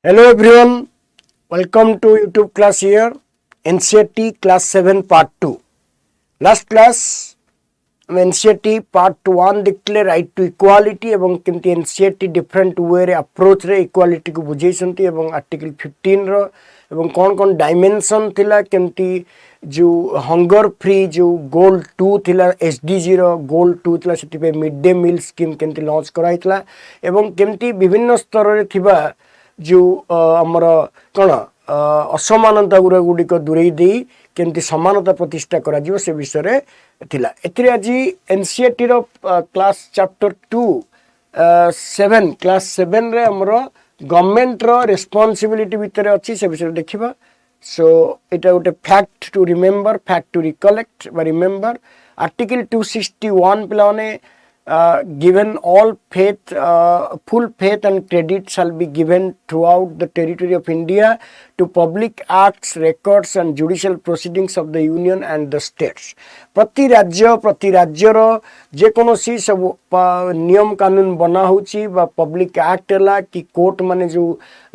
Hello everyone, welcome to YouTube class here, NCERT class 7 part 2. Last class NCERT part 1 देखले right to equality एवं केमती NCERT different way रे approach रे equality को बुझेइसंती एवं article 15 रो एवं कौन dimension थिला केमती जो hunger free जो goal 2 थिला SDG रो goal 2 थिला सेति पे mid day meal scheme केमती लॉन्च कराइतला एवं केमती विभिन्न स्तर रे थिबा जो आमर कौन असमानता गुड़िक दूरे दे केमती समानता प्रतिष्ठा करा जीवो से विषय थिला एथिरे आज एनसीईआरटी रो क्लास चैप्टर 2 7 क्लास 7 रे हमर गवर्नमेंट रो रिस्पांसिबिलिटी भितर अछि से विषय देखिबा सो एटा गोटे fact to remember fact to recollect बा रिमेंबर आर्टिकल 261 पिलाने given all faith, full faith and credit shall be given throughout the territory of India to public acts, records and judicial proceedings of the union and the states. प्रति राज्यर जे कोनोसी सब नियम कानून बना होची बा पब्लिक एक्ट ला कि कोर्ट माने जो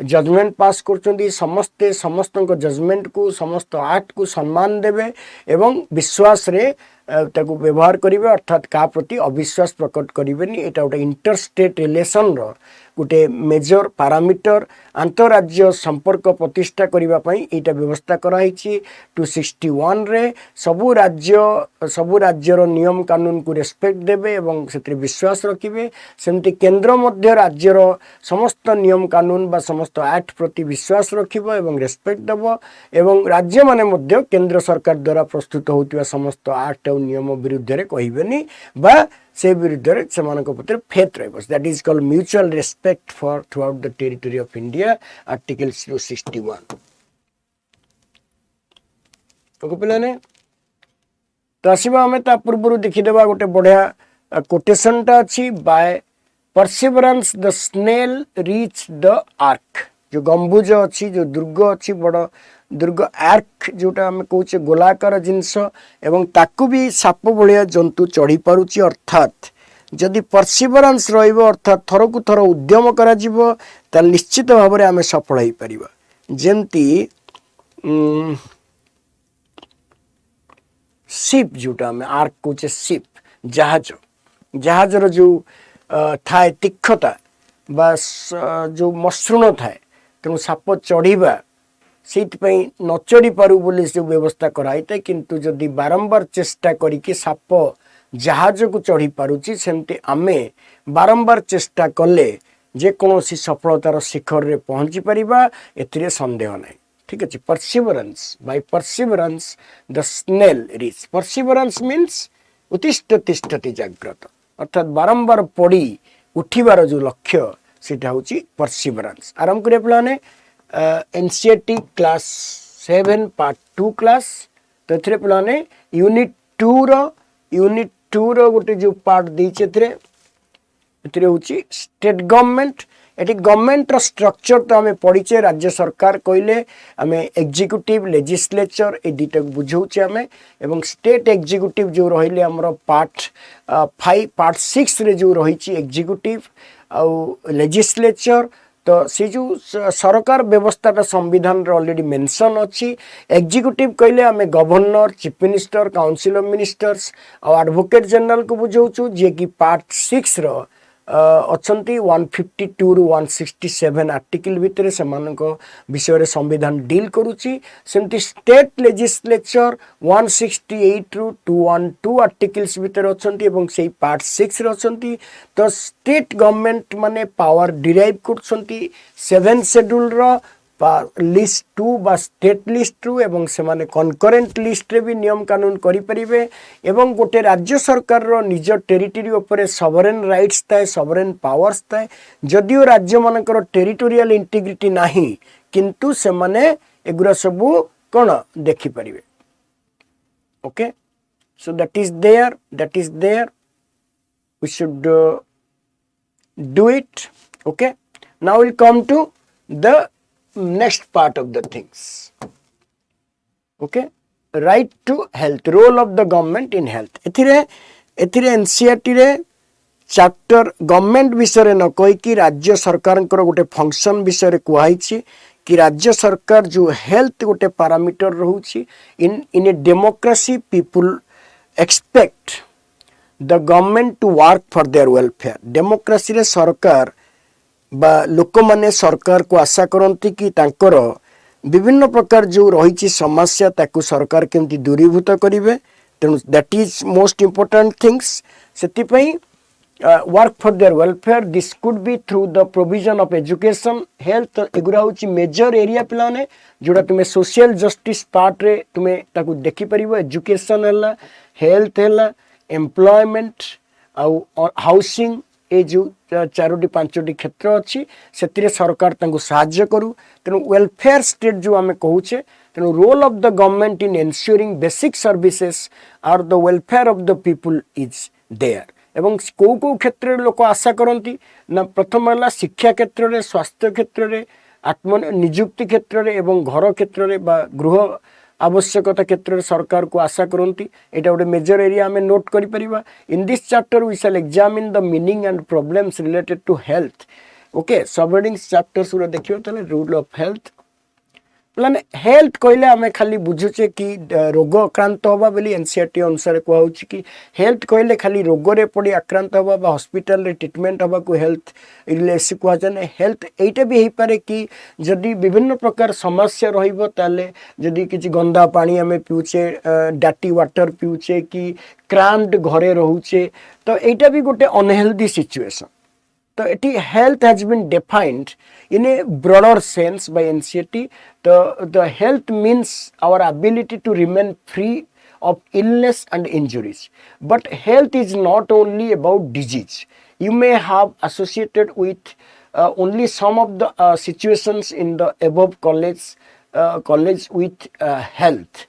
जजमेंट पास करचंदी समस्त जजमेंट को समस्त एक्ट को सम्मान देबे एवं विश्वास रे ताकू व्यवहार करिवे अर्थात का प्रति अविश्वास प्रकट करिवेनी एटा गोटे इंटर स्टेट रिलेशन रो गोटे मेजर पैरामीटर अंतरराज्य संपर्क प्रतिष्ठा करिवा पई एटा व्यवस्था कराइछि 261 रे सबु राज्यर नियम कानून को रेस्पेक्ट देबे एवं सेतिर विश्वास रखिबे सेमति केंद्र मध्य राज्यर समस्त नियम कानून बा समस्त एक्ट प्रति विश्वास रखिबो एवं रेस्पेक्ट देबो एवं राज्य माने मध्य केंद्र सरकार द्वारा प्रस्तुत होतिबा समस्त एक्ट और नियम विरुद्ध रे कहिबेनी बा से विरुद्ध रे समानको पत्र फेथ रहबो that is called mutual respect for through out the territory of India article 261 okay पिलाने तो आसीबा हमें ता पूर्व देखि देबा गोटे बढ़िया कोटेशन टा अछि by perseverance the snail reach the ark जो गंबुज अछि जो दुर्ग अछि बड़ दुर्ग आर्क जोटा हमें कहूचे गोलाकार जिनस एवं ताकू भी साप भलिया जंतु चढ़ी पारुची अर्थात जदि परसिवरेंस रहइबो अर्थात थरकु थर उद्यम करा जिवो त निश्चित भाव रे हमें सफल होई परिबा जेंती शिप जोटा हमें आर्क कहूचे शिप जहाज रो जो थाए तीक्षता बा जो मसृण थाए तेणु साप चढ़ीबा सेइतपई न चढ़ी पारू बोली से व्यवस्था कराई था किंतु जदि बारंबार चेष्टा करिके साप जहाज को चढ़ी पारुची सेमते आमे बारंबार चेष्टा कले जे कोनोसी सफलतार शिखर रे पहुंची परिबा एथिरे संदेह नै ठीक अछि perseverance by perseverance the snail reach perseverance means उत्तिष्ठ तिष्ठति जाग्रत अर्थात बारंबार पड़ी उठिबार जो लक्ष्य सेटा होची परसिवरेंस आरंभ करे प्लाने NCERT क्लास 7 पार्ट 2 क्लास तो एथरे पिलाने यूनिट 2 रो गोटे जो पार्ट देइछे एथरे होची स्टेट गवर्नमेंट एटी गवर्नमेंट रो स्ट्रक्चर तो हमें पढ़ीचे राज्य सरकार कहले हमें एग्जीक्यूटिव लेजिस्लेचर ए दिटा बुझौचे हमें एवं स्टेट एग्जीक्यूटिव जो रहिले हमरो पार्ट 5 पार्ट 6 रे जो रहिची एग्जीक्यूटिव आ लेजिस्लेचर तो से जो सरकार व्यवस्था संविधान ऑलरेडी मेंशन अच्छी एग्जीक्यूटिव कहले आमे governor chief minister council of ministers और एडवोकेट जनरल को बुझौछु जे कि पार्ट 6 रो अछंती 152 रु 167 आर्टिकल भितर से मानको विषय रे संविधान डील करूची सेमती स्टेट लेजिस्लेचर 168 रु 212 आर्टिकल्स भितर अछंती एवं सेही पार्ट 6 रे अछंती तो स्टेट गवर्नमेंट माने पावर डिराइव करछंती 7 शेड्यूल रो लिस्ट 2 बा स्टेट लिस्ट 2 एवं से माने कनकरेंट लिस्ट रे भी नियम कानून करि परिबे एवं गोटे राज्य सरकार रो निज टेरिटरी ऊपर सॉवरेन राइट्स थाए सॉवरेन पावर्स थाए जदियो राज्य मानकर टेरिटोरियल इंटीग्रिटी नाही किंतु से माने एगुरा सब कोन देखि परिबे okay so that is there we should do it okay now we'll come to the next part of the things okay right to health role of the government in health एथिरे NCERT रे chapter government विषय न कही कि राज्य सरकार गोटे function विषय कहुई कि राज्य सरकार जो हेल्थ गोटे पैरामीटर रोची in a democracy people expect the government to work for their welfare democracy रे सरकार बा लोक माने सरकार को आशा करती कि तांकर विभिन्न प्रकार जो रही समस्या ताकू सरकार केमती दूरीभूत करेंगे तेणु that is most important things से work for their welfare this could be through the provision of education health एगुरा हूँ मेजर एरिया पिलाने जोड़ा तुम्हें सोशल जस्टिस पार्ट रे तुम्हें ताकू देखी परिबो एजुकेशन है हेल्थ है एम्प्लॉयमेंट आउ हाउसिंग ए जो चारोटी पांचटी क्षेत्र अच्छी से सरकार तांको साहाय्य करू तेणु वेलफेयर स्टेट जो आम कहूचे तेणु role of the government in ensuring basic services are the welfare of the people is there एवं कौ कौ क्षेत्र में लोक आशा करती ना प्रथम है शिक्षा क्षेत्र में स्वास्थ्य क्षेत्र में आत्म निजुक्ति क्षेत्र में एवं घर क्षेत्र में गृह आवश्यकता क्षेत्र में सरकार को आशा करती यहाँ गोटे मेजर एरिया आम नोट करिपरिबा in this chapter we shall examine the meaning and problems related to health okay subheading chapters गुरा देखियो तले rule of health plan health कहले आम खाली बुझुचे कि रोग आक्रांत हवा बोली एनसीईआरटी अनुसार कहूँ कि हेल्थ कहले खाली रोगरे पड़ी आक्रांत हवा बा हॉस्पिटल रे ट्रीटमेंट हवा को हेल्थ रिलेस कहुए हेल्थ एटा भी हो पारे कि जदि विभिन्न प्रकार समस्या रहिबो ताले जदि किछि गंदा पानी आम पिउचे डाटी वाटर पिउचे कि क्राम्ड घरे रहूचे तो एटा भी गोटे अनहेल्दी सिचुएशन तो it health has been defined in a broader sense by NCERT. The health means our ability to remain free of illness and injuries. But health is not only about disease. You may have associated with only some of the situations in the above college with health.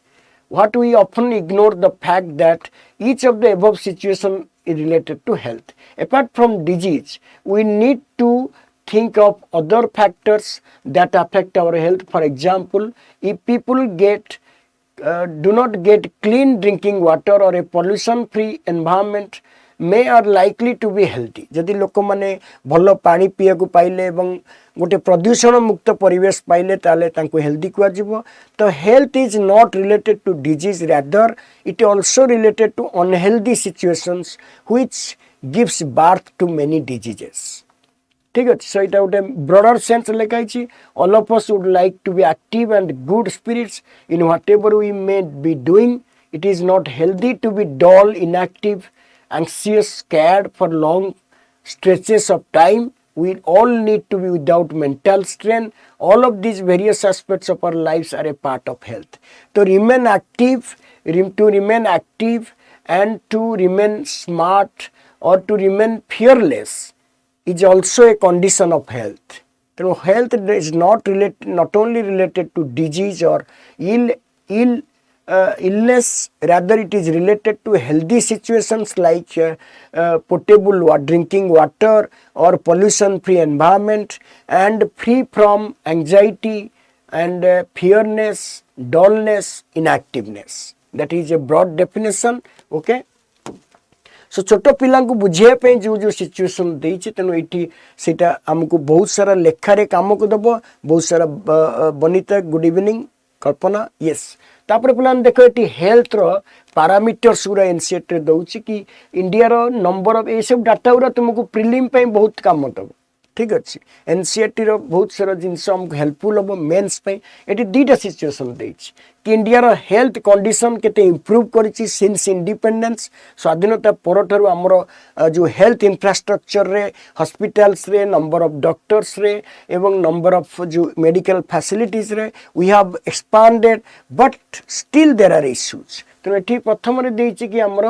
What we often ignore the fact that each of the above situation is related to health. Apart from disease, we need to think of other factors that affect our health. For example, if people do not get clean drinking water or a pollution-free environment, may are likely to be healthy. जदि लोक माने भल पानी पिया को पाइले एवं गोटे प्रदूषण मुक्त परिवेश पाइले ताले तांको हेल्दी कुआ जिवो तो health is not related to disease rather it also related to unhealthy situations which gives birth to many diseases ठीक अच्छे सो यहाँ गोटे ब्रॉडर सेंस लिखाई all of us would like to be active and good spirits in whatever we may be doing it is not healthy to be dull inactive anxious, scared for long stretches of time. We all need to be without mental strain. All of these various aspects of our lives are a part of health. To remain active and to remain smart or to remain fearless is also a condition of health. So health is not only related to disease or illness, rather it is related to healthy situations like potable drinking water or pollution free environment and free from anxiety and fearness, dullness, inactiveness. That is a broad definition. Okay. सो छोट पिला बुझाई जो situation देती तेणु ये सीटा आमको बहुत सारा लेखारे काम को दब बहुत सारा बनीता गुड इवनिंग कल्पना यस तापर पे देख ये हेल्थ पैरामीटर्स गुरा एनसीईआरटी दौर कि इंडिया नंबर ऑफ ये सब डाटा गुरा तुमको प्रिलिम बहुत काम दब ठीक अच्छे एनसीईआरटी बहुत सारा जिनस आमको हेल्पफुल हम मेन्स ये दुईटा सिचुएसन देती कि इंडिया हेल्थ कंडीशन केते इम्प्रूव करिछि सिंस इंडिपेंडेंस स्वाधीनता पर आमर जो हेल्थ इंफ्रास्ट्रक्चर रे हॉस्पिटल्स रे नंबर ऑफ डॉक्टर्स रे एवं नंबर ऑफ जो मेडिकल फैसिलिटीज रे we have expanded but still there are issues तो ये प्रथम देछि कि आमर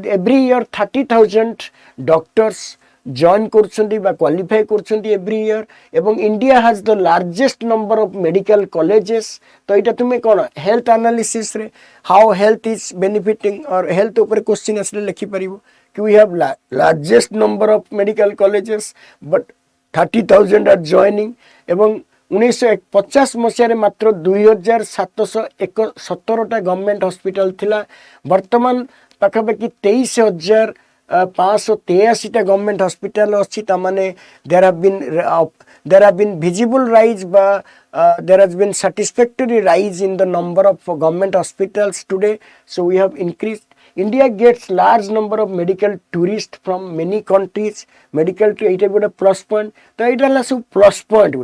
every year 30,000 doctors join qualify करछंती एवरी ईयर एवं India has the largest number of medical colleges तो यहाँ तुम्हें कौन हेल्थ एनालिसिस रे हाउ हेल्थ इज बेनिफिटिंग और हेल्थ ऊपर क्वेश्चन आसले लिखि परिबो कि we have largest number of medical colleges but 30,000 are joining एवं 1950 मसीह मात्र 2,717 गवर्नमेंट हॉस्पिटल थिला वर्तमान पाखापाखि 23,000 583टा गवर्नमेंट हॉस्पिटल अच्छी तमाने there have been visible rise there has been satisfactory rise in the number of government hospitals today. So we have increased. India gets large number of medical tourists from many countries. Medical to it a plus point. So it is a plus point.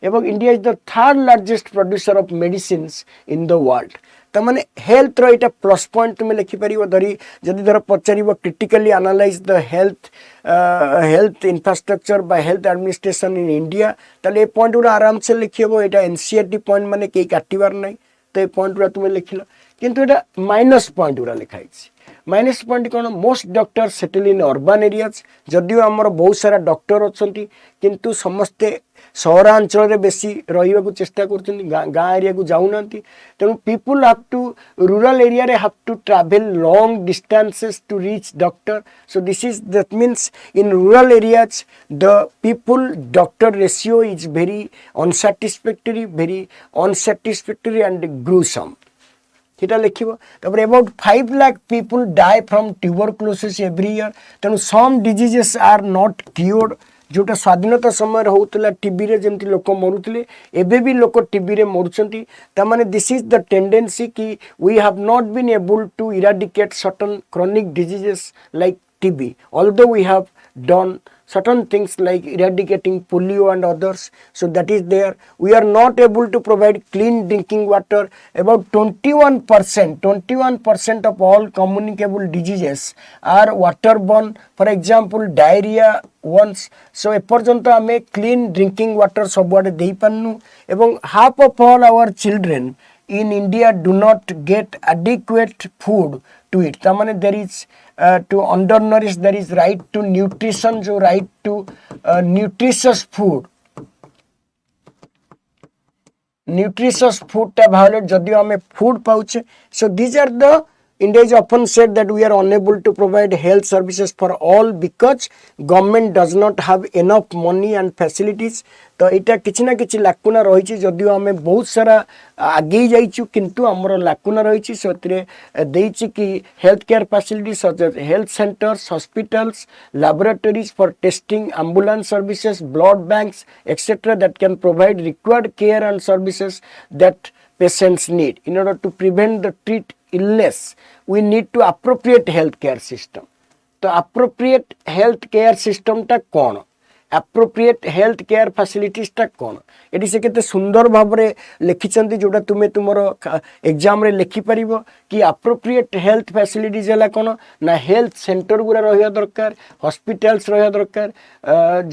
India is the third largest producer of medicines in the world. तमाने health रो इटा plus point तुम लिखि परिबो धरी जदि धर पचारिबो critically analyse the health infrastructure by health administration in India ताले ए पॉइंट गुरा आराम से लिखिबो एटा एनसीईआरटी पॉइंट माने के काटिबार नै तो ए पॉइंट गुरा तुम लिखिलो किंतु एटा माइनस पॉइंट गुरा लिखाइछि माइनस पॉइंट कोन most doctor settle in urban areas जदियो हमर बहुत सारा डॉक्टर अछंती किंतु समस्ते सहरांचल रे बेसी रहिबा को चेष्टा करछन गाँ एरिया को जाउनंती तेनु people have to rural area रे have to travel long distances to reach doctor so this is that means in rural areas the people doctor ratio is very unsatisfactory and gruesome हिटा लिखिबो तपर about 5 lakh people die from tuberculosis every year तेनु some diseases are not cured जोटा स्वाधीनता समय होता TB रे जमती लोक मरुले एबे भी लोक टीबी रे मरुचंती तमाने दिस इज द टेंडेंसी कि we have not been able to eradicate certain chronic diseases like TB although we have done certain things like eradicating polio and others, so that is there. We are not able to provide clean drinking water. About 21% of all communicable diseases are waterborne, for example diarrhea ones. So eporjanto ame clean drinking water सबुआडे देई पान्नु एवं half of all our children in India do not get adequate food to eat. Tamane there is to undernourish, there is right to nutrition, जो right to nutritious food. Nutritious food टा violate जदियो हमें food पाउचे. So these are the India is often said that we are unable to provide health services for all because government does not have enough money and facilities. तो इटा किछि ना किछि लाकुना रहिछि जदियो हमें बहुत सारा आगे जाइछु किंतु हमरो लाकुना रहिछि सतरे देइछि कि health care facilities such as health centres hospitals laboratories for testing ambulance services blood banks etcetera that can provide required care and services that patients need. In order to prevent the treat illness, we need to appropriate healthcare system. तो appropriate healthcare system टा कौन appropriate healthcare facilities टा कौन eighty से केते सुंदर भाबरे लिखिचंती जोटा तुमे तुमरो एग्जाम रे लिखि परिबो कि appropriate health facilities हला कौन ना health center गुरा रहिया दरकार हॉस्पिटल्स रहिया दरकार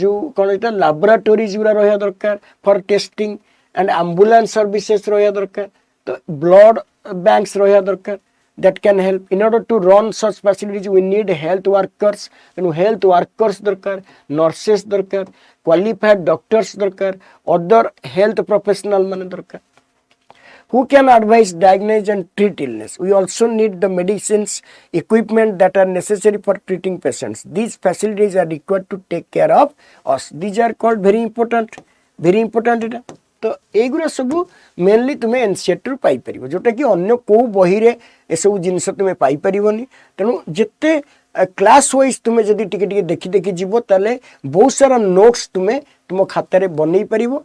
जो कौन एटा laboratories गुरा रहिया दरकार for testing and ambulance services रहिया दरकार तो blood banks रहिया दरकार that can help. In order to run such facilities we need health workers and health workers दरकार nurses दरकार qualified doctors दरकार other health professional माने दरकार who can advise, diagnose and treat illness. We also need the medicines equipment that are necessary for treating patients. These facilities are required to take care of us. These are called very important এটা तो एगुरा सब mainly तुम्हें NCERT पाई परिबो जोटा कि अन्य को बही रे ए सब जिंस तुम्हें पाई परिबोनी तेनु जेते क्लास वाइज तुम्हें जदी टिके टिके देखि जीवो ताले बहुत सारा नोट्स तुम्हें तुम खाता रे बनै परिबो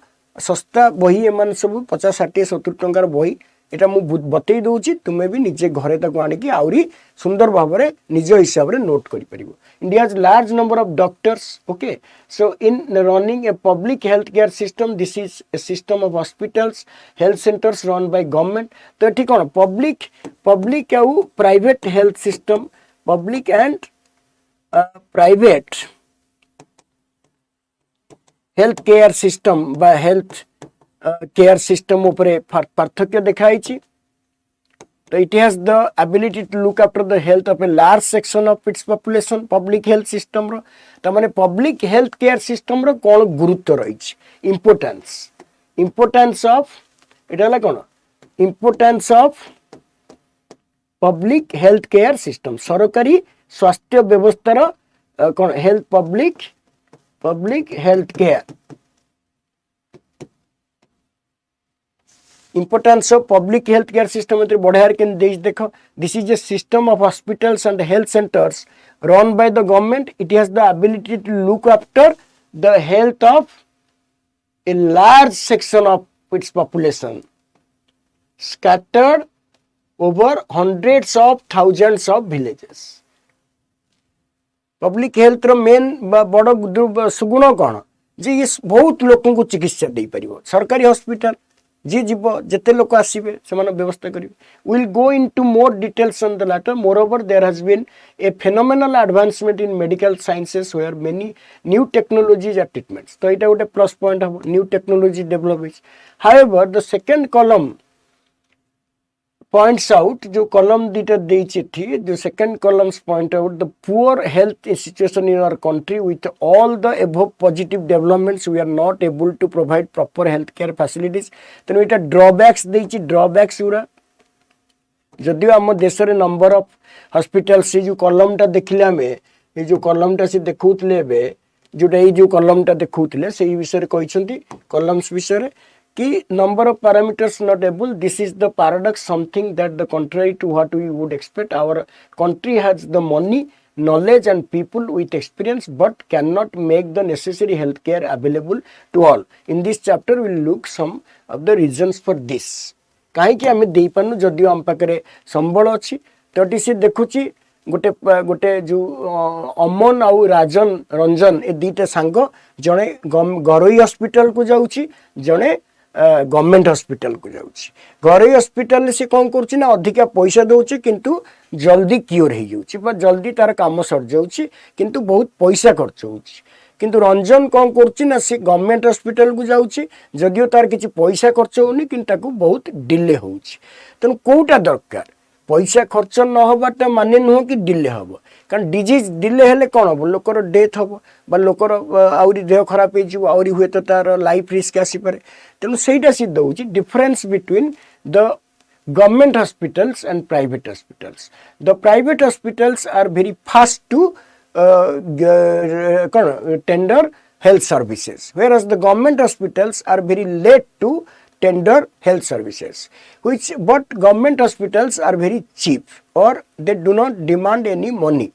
सस्ता बही एमान सब 50 60 70 टंकार बही एटा मु बतई दउची तुम्हें भी निजे घरे तक आनी कि आउरी सुंदर भाबरे निज हिसाब रे नोट करि परिबो. India has large number of doctors. Okay, so in running a public healthcare system, this is a system of hospitals, health centers run by government. तो ठीक है ना public और private health system, public and private healthcare system by health care system ऊपरे पार्थक्य दिखाई छी. So it has the ability to look after the health of a large section of its population. Public health system रो तो माने public health care system रो कौन गुरुत्व रही importance of इटा ला कौन importance of public health care system सरकारी स्वास्थ्य व्यवस्था रो कौन health public health care. Importance of public health care system में बढ़िया के देश देखो. This is a system of hospitals and health centers run by the government. It has the ability to look after the health of a large section of its population scattered over hundreds of thousands of villages. Public health रो मेन बड़ सुगुण कौन जे ये बहुत लोक को चिकित्सा दे परिबो सरकारी हॉस्पिटल जी जीव जेते लोक आसीबे से व्यवस्था करिवे. Will go into more details on the latter. Moreover there has been a phenomenal advancement in medical sciences where many new technologies are treatments. तो एटा गोटे प्लस पॉइंट हम न्यू टेक्नोलॉजी डेवलप हिज. However the second column points out जो column दीटा देइछि थी जो second columns point out the poor health situation in our country with all the above positive developments we are not able to provide proper health care facilities. तेनु इटा drawbacks देइछि. drawbacks उरा जदियो आम देश रे नंबर ऑफ हॉस्पिटल्स से जो column टा देखिले हमें ये जो कॉलम टा से देखौतले बे जोटा ये जो कॉलम टा देखौतले से विषय रे कहिसंती कॉलम्स विषय रे कि number of parameters not able. This is the paradox, something that the contrary to what we would expect. Our country has the money, knowledge and people with experience but cannot make the necessary healthcare available to all. In this chapter we will look some of the reasons for this. कहीं कि हमें दे पानु जदियो हम पाकरे संबल अछि तटी से देखुची गोटे गोटे जो अमन आउ राजन रंजन ए दीटा सांग जणे घरोई हॉस्पिटल को जाउची जणे गवर्नमेंट हॉस्पिटल को जाउची. घरोई हॉस्पिटल से कौन करूची ना अधिका पैसा दउची किंतु जल्दी क्योर हो जाउची बा जल्दी तार काम सर जाउची किंतु बहुत पैसा खर्च होउची. किंतु रंजन कौन करूची ना से गवर्नमेंट हॉस्पिटल को जाउची जदियो तार किछि पैसा खर्च होउनी किंतु ताको बहुत डिले होउची. तनु कोउटा दरकार पैसा खर्च न होबाटा माने नुह कि डिले हबो. कारण डिजीज डिले हेले कौन हम लोकर डेथ हम बा लोकर आउरी देह खराब हो आउरी हुए तो तार लाइफ रिस्क आसी पारे. तेणु सेटा सिद्ध होउची difference between the government hospitals and private hospitals. The private hospitals are very fast to tender health services, whereas the government hospitals are very late to tender health services, but government hospitals are very cheap or they do not demand any money.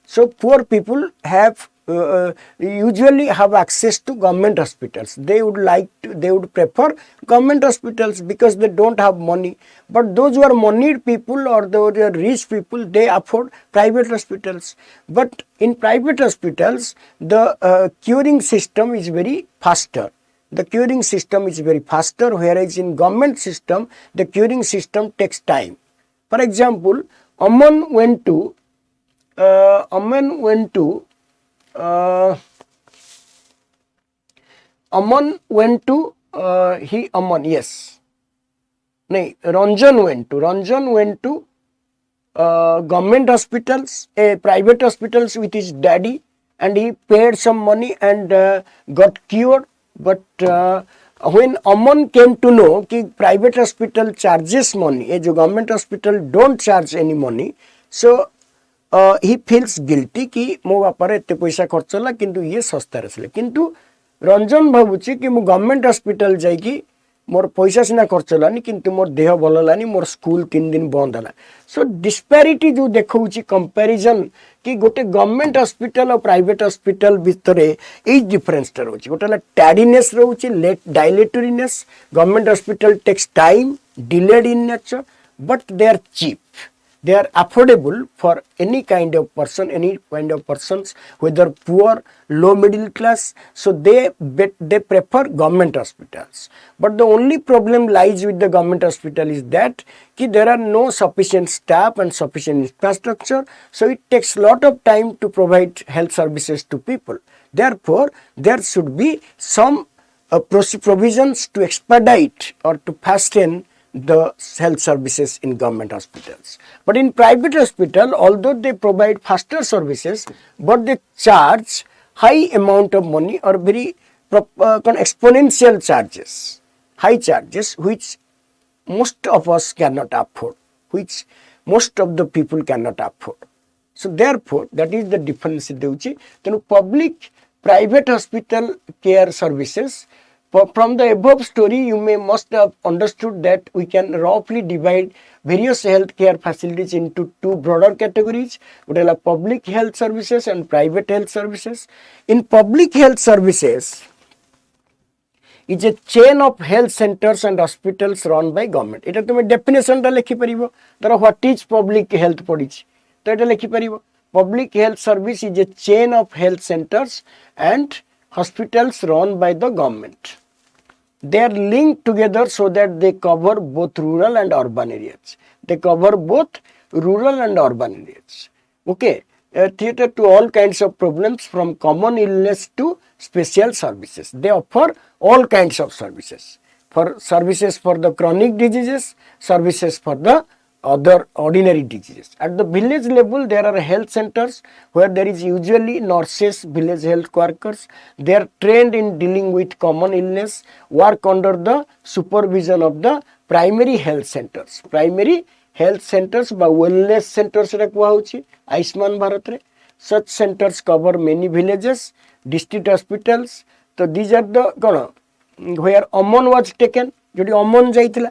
So poor people have usually have access to government hospitals. They would prefer government hospitals because they don't have money. But those who are moneyed people or those are rich people, they afford private hospitals. But in private hospitals, the curing system is very faster. The curing system is very faster, whereas in government system, the curing system takes time. For example, Aman went to Ranjan went to government hospitals, private hospitals with his daddy, and he paid some money and got cured. But when Aman came to know that private hospital charges money, a government hospital don't charge any money, so he feels guilty कि मो बापारे एते पैसा खर्च होला किंतु ये सस्ता रसले. किंतु रंजन भाबुची कि मो गवर्नमेंट हॉस्पिटल जाइकी मोर पैसा सिना खर्च लानी किंतु मोर देह भल लानी मोर स्कूल 3 दिन बंद होला. सो डिस्पैरिटी जो देखौची कंपैरिजन कि गोटे गवर्नमेंट हॉस्पिटल और प्राइवेट हॉस्पिटल भितरे ए डिफरेंस टा रहउची. गोटे टैडीनेस रहउची, late dilatoriness. Government hospital takes time, delayed in nature, but they are cheap. They are affordable for any kind of person, whether poor, low middle class. So they prefer government hospitals. But the only problem lies with the government hospital is that there are no sufficient staff and sufficient infrastructure. So it takes a lot of time to provide health services to people. Therefore, there should be some provisions to expedite or to hasten the health services in government hospitals. But in private hospital, although they provide faster services, but they charge high amount of money or very exponential charges, high charges which most of us cannot afford, which most of the people cannot afford. So therefore, that is the difference. Then public private hospital care services From the above story, you must have understood that we can roughly divide various healthcare facilities into two broader categories. What are public health services and private health services? In public health services, is a chain of health centers and hospitals run by government. এটা তুমি ডেফিনেশনটা লিখি পারিব। ধর what is public health পড়িছি, তো এটা লিখি পারিব। Public health service is a chain of health centers and hospitals run by the government. They are linked together so that they cover both rural and urban areas. They cover both rural and urban areas. Okay, theater to all kinds of problems from common illness to special services. They offer all kinds of services. Services for the chronic diseases, services for the other ordinary diseases. At the village level, there are health centers where there is usually nurses, village health workers. They are trained in dealing with common illness, work under the supervision of the primary health centers. Primary health centers by wellness centers रे कुआ होची आयुष्मान भारत रे. Such centers cover many villages, district hospitals. So these are the where Aman was taken. जोडी Aman जाइथिला,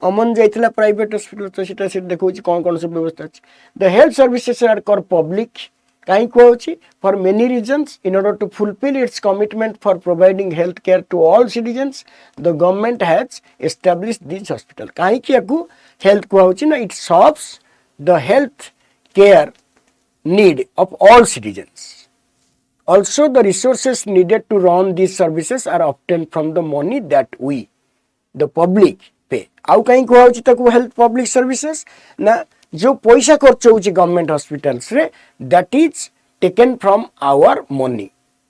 Aman जाइथिला private hospital, तो सेटा से देखौची कोन सब व्यवस्था अछि. The health services are called public. काई को होची? For many reasons, in order to fulfill its commitment for providing health care to all citizens, the government has established these hospitals. काई कि आकु health को होची ना, it serves the health care need of all citizens. Also, the resources needed to run these services are obtained from the money that we, the public, pay. आउ काई को होची ताकु health public services ना, जो पैसा खर्च होची गवर्नमेंट हॉस्पिटल्स रे, that is taken from our money.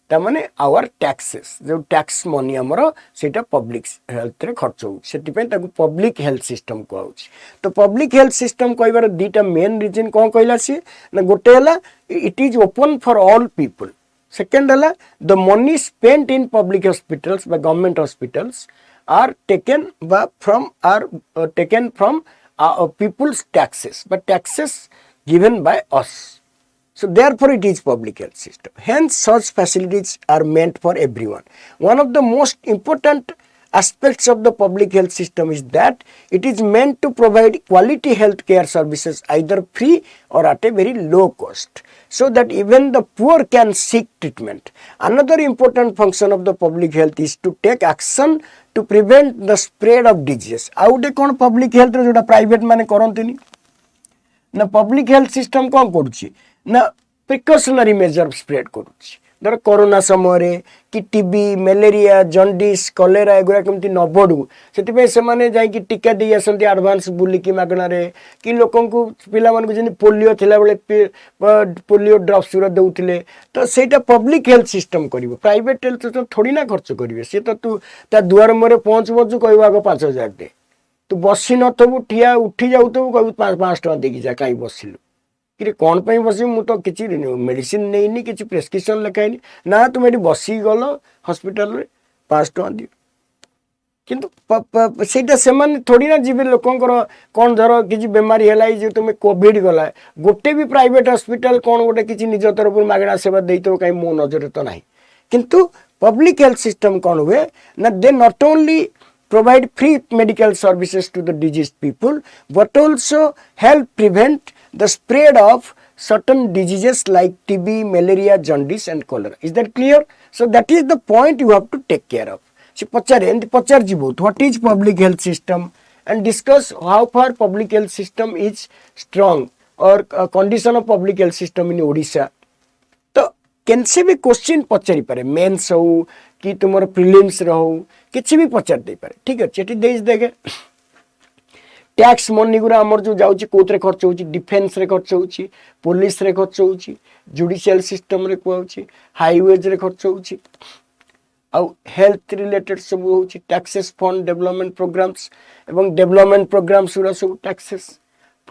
ता माने our taxes, जो टैक्स मनी हमरो सेटा पब्लिक हेल्थ रे खर्च होची, सेति पे ताकु पब्लिक हेल्थ सिस्टम को होची. तो पब्लिक हेल्थ सिस्टम कहबार दीटा मेन रीजन कोन कहला सी ना, गोटे हला it is open for all people. Second हला the money spent in public hospitals by government hospitals are taken from people's taxes, but taxes given by us. So therefore it is public health system. Hence such facilities are meant for everyone. One of the most important aspects of the public health system is that it is meant to provide quality health care services either free or at a very low cost, so that even the poor can seek treatment. Another important function of the public health is to take action to prevent the spread of diseases. आउटे कौन public health रे जोटा private माने करंतिनी ना, public health system कौन करूची ना, precautionary measure spread करूची. धर कोरोना समय कि टीबी, मलेरिया, जॉन्डिस, कलेरा एगुरा केमती न बढ़ू से माने जाई टीका दे आसंती एडवांस बुलिकी मागना रे, कि लोकन को पिला मन को जनी पोलियो थिला बेले पोलियो ड्रॉप्स गुरा दउथिले. तो सेटा पब्लिक हेल्थ सिस्टम करिवो, प्राइवेट हेल्थ सिस्टम थोड़ी ना खर्च करिवे. से तो तू ता दुआर मोरे पहुंच बजु कहबो आगो 5000 दे, तू बसी न थबु ठिया उठी जाउ तो कहबो 5 टका देकी जा काई बसिलु कि कौन पे बस मु तो किसी मेडिसिन नहीं किसी प्रेस्क्रिप्शन लिखाइनी ना, तुम ये बसी गल हॉस्पिटल रे 5 टका दियो. किंतु सेटा से माने थोड़ी ना जीवे लोकंकर कौन धर किसी बेमारी है जो तुम कोविड गला गोटे भी प्राइवेट हॉस्पिटल कौन गोटे किसी निज तरफ मागणा सेवा देतो कहीं मो नजर तो नहीं. किंतु पब्लिक हेल्थ सिस्टम कौन हुए ना, they not only provide free medical services to the diseased people, but also help prevent the spread of certain diseases like TB, malaria, jaundice and cholera. Is that clear? So that is the point you have to take care of. So pachar jibo, what is public health system, and discuss how far public health system is strong or condition of public health system in Odisha. तो कैसे भी question पचारि पारे, mains हो कि तुमर prelims रहो किसी भी पचार दे पारे. ठीक है, चेटी देश देखे टैक्स मनी गुरा हमर जो जाउची कोतरे खर्च होची, डिफेंस रे खर्च होची, पुलिस रे खर्च होची, जुडिशियल सिस्टम रे कोउची, हाईवेज रे खर्च होची, आउ हेल्थ रिलेटेड सब होची, टैक्सेस फंड डेवलपमेंट प्रोग्राम्स एवं डेवलपमेंट प्रोग्राम्स गुरा सब टैक्सेस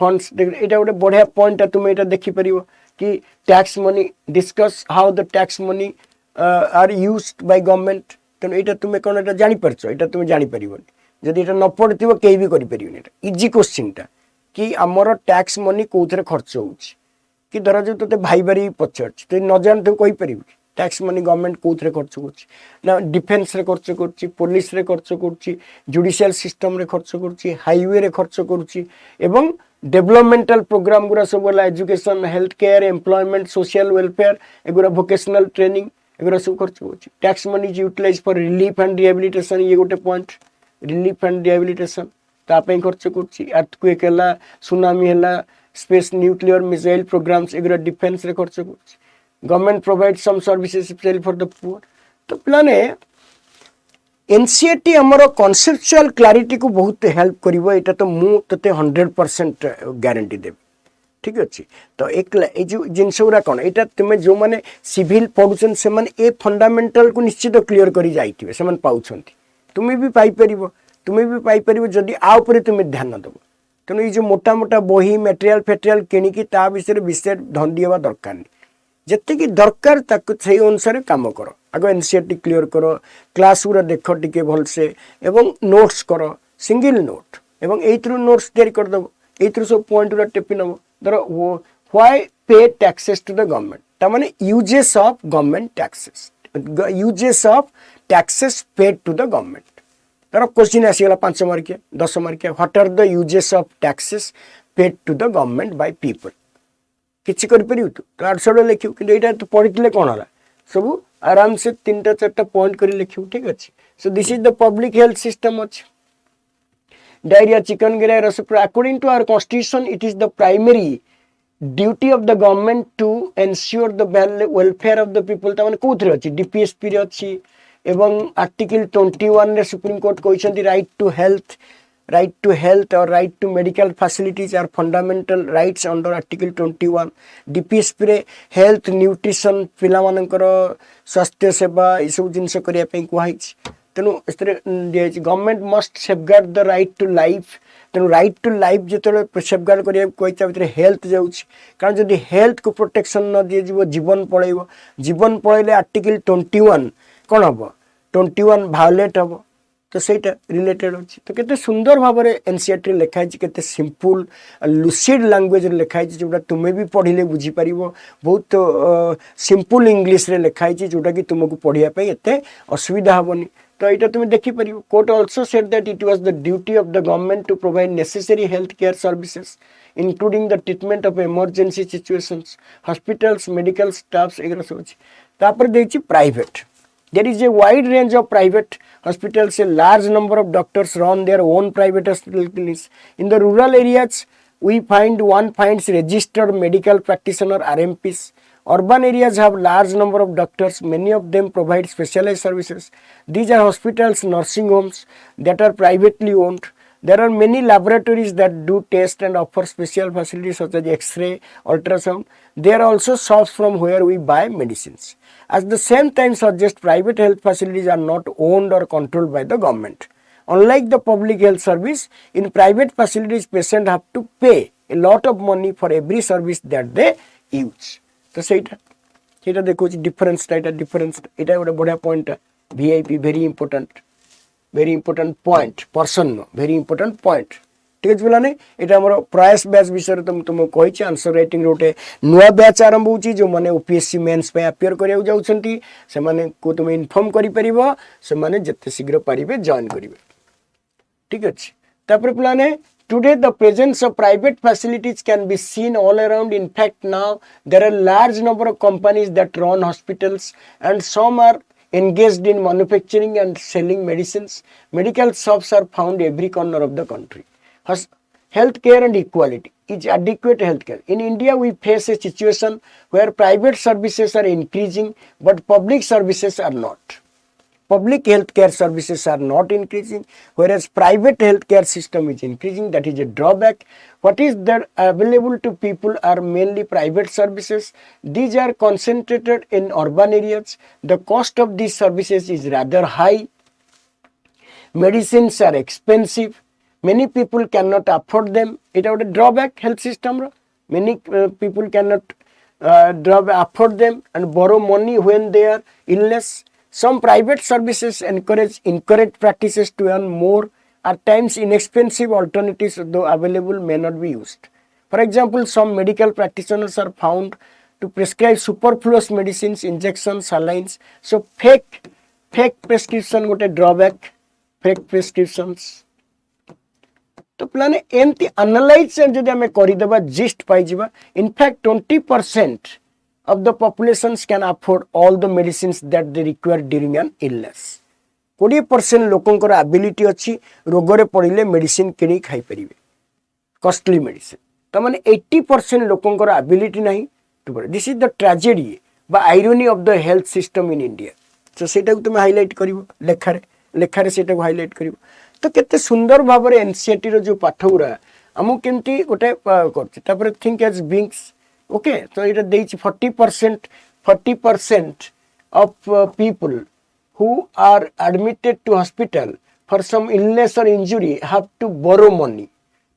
फंड्स. एटा गोटे बढ़िया पॉइंट तुम एटा देखि परिबो कि tax money discuss how the tax money are used by government. तेणु एटा तुम कौन एटा जानि परछो, एटा तुम जानि परिबोनी जदि एटा न पड़थिबो केही भी करि परिबोनी. एटा इजी क्वेश्चन टा कि हमर टैक्स मनी कोथरे खर्च होउची, कि धर जो तते भाई बारी पछारछ तो न जानथो कहि परिबो टैक्स मनी गवर्नमेंट कोथरे खर्च करछि ना डिफेंस रे खर्च करछि पुलिस रे खर्च करछि जुडिशियल सिस्टम रे खर्च करछि हाईवे रे खर्च करछि एवं डेवलपमेंटल प्रोग्राम गुरा सब वाला education health care employment social welfare एगुरा वोकेशनल ट्रेनिंग एगुरा सब खर्च करछि tax money is utilise for relief and rehabilitation ये गोटे पॉइंट रिलीफ एंड रिहेबिलिटेशन ता पे खर्च करछि अर्थक्वेक हला सुनामी हला स्पेस न्यूक्लियर मिसाइल प्रोग्राम्स एगुरा डिफेंस रे खर्च करछि government provide some services specially for the poor तो प्लाने एनसीईआरटी हमरो कॉन्सेप्चुअल क्लैरिटी को बहुत हेल्प करिवो एटा तो मु तते 100% गारंटी देब ठीक अछि तो एक ए जो जिनसुरा कोन एटा तुमे जो माने सिविल पढुछन से माने ए फंडामेंटल को निश्चित क्लियर करी जाइतिबे से माने पाउछंती तुमे भी पाई परिबो जदी आ ऊपर तुमे ध्यान दबो तेणु ये जो मोटा मोटा बही मटेरियल फेटेरियल किणिकी ता विषय विशेष ध्यान दिया दरकार नहीं जितकी दरकार ताकू से अनुसार काम कर आग एनसीईआरटी क्लियर कर क्लास गुरा देख टिके भलसे एवं नोट्स कर सिंगल नोट एवं एथ्रु नोट्स तैयारी कर दबो एथ्रु सब पॉइंट गुरा टेपि नबो धर व्हाई पे टैक्सेस टू द गवर्नमेंट ता माने uses of government taxes uses of taxes paid to the government तर क्वेश्चन आसीगला 5 मार्किया 10 मार्किया what are the uses of taxes paid to the government by people किछि कर परिउ तो आडसड लिखिउ कि एटा तो पढितले कोन हला सब आराम से 3टा 4टा पॉइंट करी लिखिउ ठीक अछि so this is the public health system अछि डायरिया चिकनगुनिया रसपुर according to our constitution it is the primary duty of the government to ensure the welfare of the people त माने कोथरे अछि डीपीएसपी रे अछि एवं आर्टिकल 21 रे सुप्रीम कोर्ट कहछन्ती right to health or right to medical facilities are fundamental rights under article 21 DPSP रे health nutrition पिला मानकर स्वास्थ्य सेवा ई सब जिंस करिया पे कुहाई तेनु एस्तरे government must safeguard the right to life तेनु राइट टू लाइफ जेतले सेफगार्ड करिया कोइता भितरे हेल्थ जाउछि कारण जदि हेल्थ को प्रोटेक्शन न दिए जीवन पळैबो जीवन पळैले आर्टिकल 21 कोन हबो 21 वायोलेट हबो तो सेटा रिलेटेड अछि तो केते सुंदर भाबरे एनसीईआरटी लिखाइ छि केते सिंपल लुसिड लैंग्वेज रे लिखाइ छि जोटा तुमे भी पढिले बुझी परिबो बहुत सिंपल इंग्लिश रे लिखाइ छि जोटा कि तुमको पढिया पे एते असुविधा हबनी तो एटा तुमे देखि परिबो court also said that it was the duty of the government to provide necessary health care services including the treatment of emergency situations hospitals medical staffs एगरा सब अछि तापर देखि private there is a wide range of private hospitals a large number of doctors run their own private hospital clinics in the rural areas we find one finds registered medical practitioner RMPs urban areas have large number of doctors many of them provide specialized services these are hospitals nursing homes that are privately owned there are many laboratories that do test and offer special facilities such as x-ray ultrasound there are also shops from where we buy medicines at the same time suggest private health facilities are not owned or controlled by the government unlike the public health service in private facilities patients have to pay a lot of money for every service that they use तो सेटा देखो difference difference एटा गोटे बढ़िया point VIP very important point person know very important point ठीक है पिलाने एटा हमर प्रयास बैच विषय तुम कहि आंसर राइटिंग रोटे नुआ बैच आरंभ होची जो माने ओपीएससी मेंस पे अपियर करिया जाउछंती से माने को तुम इन्फॉर्म करि परिबो से माने जते शीघ्र परिबे जॉइन करिवे ठीक अछि तापर पिलाने today the presence of private facilities can be seen all around in fact now there are large number of companies that run hospitals and some are engaged in manufacturing and selling medicines medical shops are found every corner of the country healthcare and equality is adequate healthcare in India we face a situation where private services are increasing but public services are not public healthcare services are not increasing whereas private healthcare system is increasing that is a drawback what is that available to people are mainly private services these are concentrated in urban areas the cost of these services is rather high medicines are expensive many people cannot afford them it is a drawback health system many people cannot afford them and borrow money when they are illness some private services encourage incorrect practices to earn more at times inexpensive alternatives though available may not be used for example some medical practitioners are found to prescribe superfluous medicines, injections, salines. So fake prescription गोटे drawback, fake prescriptions. तो plan एमती analyse जदि आम करदेबा gist पाइबा in fact 20% of the populations can afford all the medicines that they require during an illness. 20% लोकंकर ability अच्छी रोगरे पड़िले medicine किणी खाई परिबे कॉस्टली मेडिसिन तो माने 80% लोकंकर एबिलिटी नहीं to this is the tragedy बा irony of the health system in India तो सेटा को तुम हाइलाइट करिवो लेखारे सेटा को हाइलाइट करिवो तो केते सुंदर भाव रे एनसीईआरटी रो जो पाठ गुरा हमु केमती गोटे करछि तापर थिंक एज बीइंग्स ओके तो इट देछि 40% of people who are admitted to hospital for some illness or injury have to borrow money.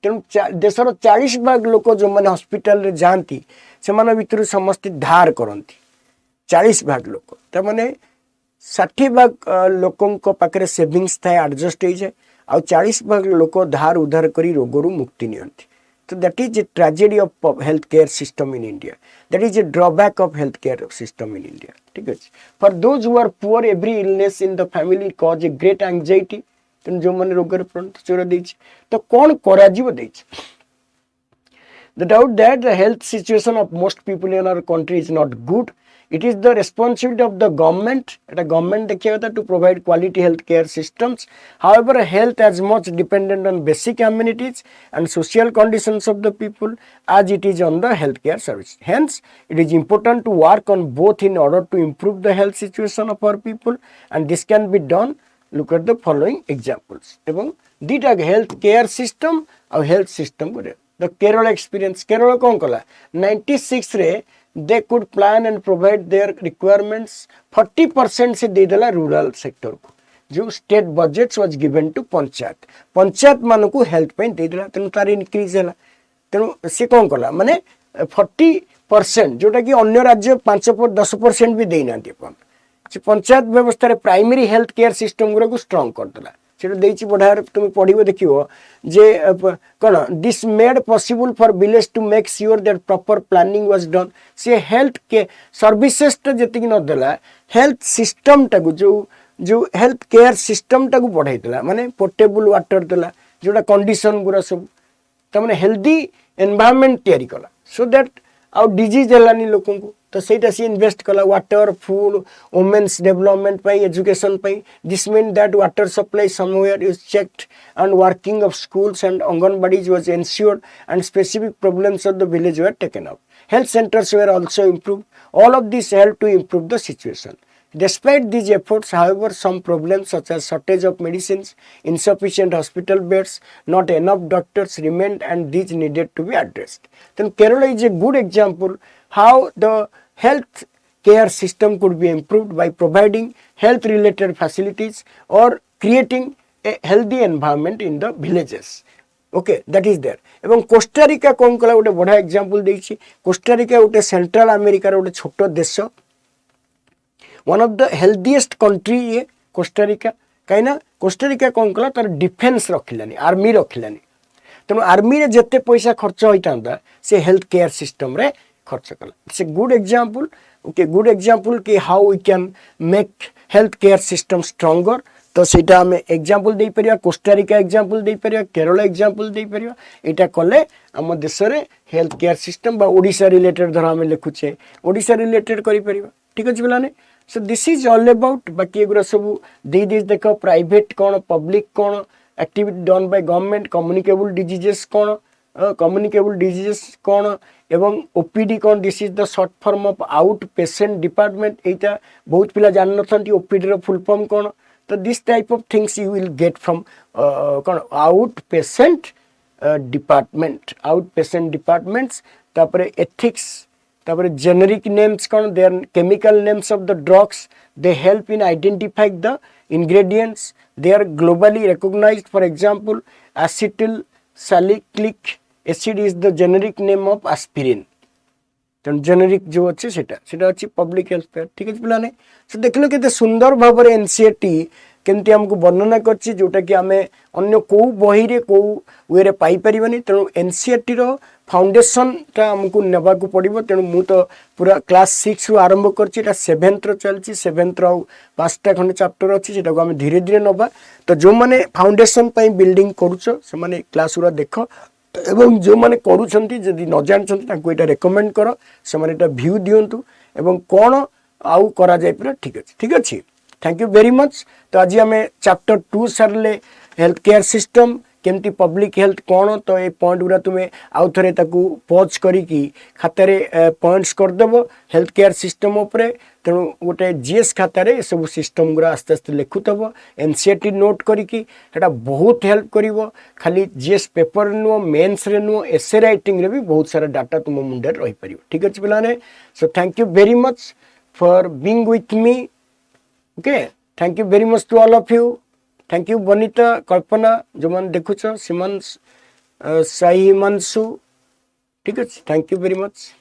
तेणु देशर 40% लोक जो मैंने हॉस्पिटल रे जाती से भितर समस्त धार करती 40% लोक तमाने 60% लोकों पाखे सेविंग्स थाए एडजस्ट हो जाए आ 40% लोक धार उधार करी रोगरू मुक्ति नियंती So that is a tragedy of healthcare system in India. That is a drawback of healthcare system in India. For those who are poor, every illness in the family cause a great anxiety. तो जो मैंने रोग चोर दे तो कौन करा The doubt that the health situation of most people in our country is not good. It is the responsibility of the government, to provide quality healthcare systems. However, health is much dependent on basic amenities and social conditions of the people as it is on the healthcare service. Hence, it is important to work on both in order to improve the health situation of our people, and this can be done. Look at the following examples. Dita healthcare system or health system. The Kerala experience. Kerala कौन कला 96 रे they could plan and provide their requirements 40% से दे देला rural sector को जो state budgets was given to panchayat मानू को health पे दे देला तेनु तार increase हैला तेनु से कौन कला माने 40% जोटा कि अन्य राज्य 5-10% भी देना दिपन से पंचायत व्यवस्था रे प्राइमरी हेल्थ केयर सिस्टम गुरा को स्ट्रांग कर देला सेटा देछि पढार तुम पढिबो देखियो जे कोन this made possible for village to make sure that proper planning was done से हेल्थ के सर्विसेस त जति कि न देला हेल्थ सिस्टम टाकू जो हेल्थ केयर सिस्टम टाकू पढाई देला माने पोर्टेबल वाटर देला जोटा कंडीशन गुरा सब त माने हेल्दी एनवायरनमेंट तयारी कला सो दैट आउ डिजीज हेलानी लोकन को तो सेटा सी इन्वेस्ट कला वाटर फूड वुमेन्स डेवलपमेंट पाई एजुकेशन पाई this mean that water supply somewhere is checked and working of schools and anganwadis was ensured and specific problems of the village were taken up health centres were also improved all of this help to improve the situation Despite these efforts, however, some problems such as shortage of medicines, insufficient hospital beds, not enough doctors remained and these needed to be addressed. Then Kerala is a good example how the health care system could be improved by providing health related facilities or creating a healthy environment in the villages. Okay, that is there. एवं Costa Rica कौन कला गोटे बड़ा example देछि Costa Rica गोटे central America रो गोटे छोटो देश one of the healthiest country ये कोस्टा रिका कहीं कोस्टा रिका कौन कला तार डिफेन्स रखिलानी आर्मी रखिलानी तेणु आर्मी रे जते पैसा खर्च होइतांदा से हेल्थ केयर सिस्टम रे खर्च कला it's a good example okay good example कि how we can make health care system stronger तो सेटा हमें एग्जांपल दे परिया कोस्टा रिका एग्जांपल दे परिया केरला एग्जांपल दे परिया एटा कले हम देश रे हेल्थ केयर सिस्टम बा ओडिसा रिलेटेड धर हमें लिखुचे ओडिसा रिलेटेड करि परिबा ठीक अछि बिलाने so this is all about बाकी एगुरा सब दे दिस देखो प्राइवेट कोन पब्लिक कोन activity done by government communicable diseases कोन एवं ओपीडी कोन this is the short form of out patient department एटा बहुत पिला जान नथंती ओपीडी रो फुल फॉर्म कोन तो this type of things you will get from कोन आउट पेशेंट डिपार्टमेंट्स तापरे एथिक्स तापरे जेनेरिक नेम्स कोन their chemical names of the drugs they help in identify the ingredients they are globally recognized for example acetyl salicylic acid is the generic name of aspirin तो generic जो अच्छे सेटा अच्छी public health fair ठीक है पिलाने सो देख लो केते सुंदर भाव रे एनसीईआरटी केमती हमको वर्णना करछि जोटा कि आमे अन्य को बही रे को वे रे पाई परिबनी तेणु एनसीईआरटी रो फाउंडेशन टा हमको नेबा को पड़िबो तेणु मु तो पूरा क्लास 6 रु आरंभ करछि एटा 7th रो चलछि 7th रो 5टा खंड चैप्टर अछि जेटा को हम धीरे धीरे नबा तो जो माने फाउंडेशन पई बिल्डिंग करूछो से माने क्लास उरा देखो एवं जो माने करूछंती जदी न जानछंती ताको एटा रेकमेंड करो से माने एटा व्यू दियंतु एवं कोन आउ करा जाय पर ठीक अछि थैंक यू वेरी मच तो आज आम चैप्टर 2 सरले हेल्थ केयर सिस्टम केमती पब्लिक हेल्थ कौन तो ये पॉइंट गुरा तुम्हें आउ थे पॉज करी खातार पॉइंट्स करदेव हेल्थ केयर सिस्टम उपरे तेणु गोटे जीएस खातार सब सिस्टम गुरा आस्ते आस्ते लिखुथब एनसीईआरटी नोट करी बहुत हेल्प करिवो खाली जीएस पेपर नुह मेन्स रे नुह एसे राइटिंग रे भी बहुत सारा डाटा तुम मुंडे रही पार ठीक अच्छे पे so thank you very much for being with me okay thank you very much to all of you thank you Banita Kalpana जो मन देखुच सिमन साई हिमांशु ठीक है थैंक यू वेरी मच।